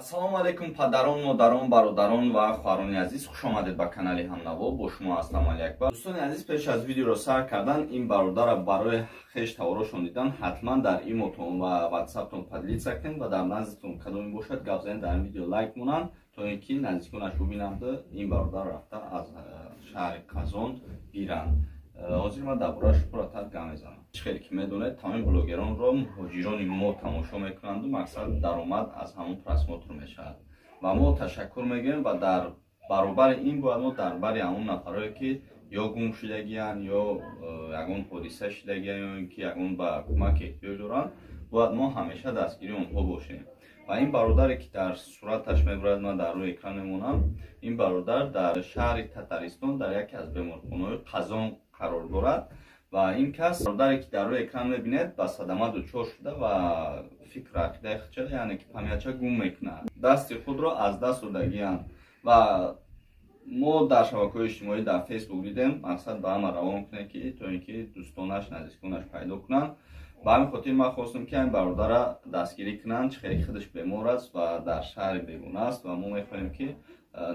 ассалому алайкум падарон, модарон, бародарон ва хоҳарони азиз, хуш омадед ба канали Ҳамнаво. Бо шумо ҳастам Али Акбар. Дӯстони азиз, пеш аз видеоро сар кардан ин бародарро барои хеш таворошон дидан ҳатман дар имотон ва ватсаптон падлица кунед ва дар наздитон кадоме бошад гап занед дар ин видео лайк монанд, то ин ки наздиконаш бубинанд ин бародар рафта аз шаҳри Қазон гиранд. ҳозир ман дар борааш пурратар гап мезанам. хеле ки медонед тамоми блогеронро муҳоҷирони мо тамошо мекунанду мақсад даромад аз ҳамон просмотр мешавад ва мо ташаккур мегӯем ва дар баробари ин бояд мо дар бари ҳамон нафарое ки ё гум шудагиянд ё ягон ҳодиса шудагиянд ё ин ки ягон ба кӯмак эҳтиёҷ доранд, бояд мо ҳамеша дастгири онҳо бошем. ва ин бародаре ки дар сураташ мебурад, ман дар рӯи экран мемонам, ин бародар дар шаҳри Татаристон дар яке аз беморхонаҳои Қазон қарор дорад ва ин кас бародаре ки дар рӯи экран мебинед ба садама дучор шуда ва фикр ақидаи худша яъне ки памияча гум мекунад, дасти худро аз даст додагиянд ва мо дар шабакаҳои иҷтимоӣ дар фейсбук дидем мақсад ба ҳама равон кунем ки то ин ки дӯстонаш наздиконаш пайдо кунанд. ба ҳамин хотир ман хостам ки ин бародарро дастгирӣ кунанд, чихеле худаш бемор аст ва дар шаҳри бегона аст ва мо мехоҳем ки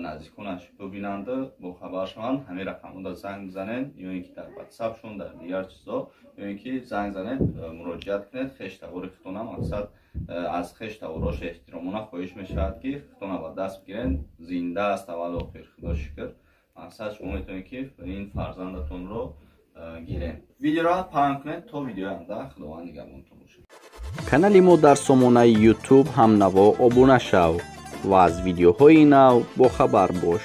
наздиконаш бубинанд, бохабар шаванд, ҳамин рақамҳоро занг бизанед ё ин ки дар ватсапшон дар дигар чизҳо ё ин ки занг занед, муроҷиат кунед хештавори худтона. мақсад аз хештаворош эҳтиромона хоҳиш мешавад ки худтона ба даст бигиред, зинда аст аввалу охир, худо шукр. мақсад шумо метавонед ки ин фарзандатонро гиред. видеоро паҳн кунед то видеои анда. худованд нигаҳбонтон бошад. канали мо дар сомонаи YouTube Ҳамнаво обуна шав ва аз видеоҳои нав бохабар бош.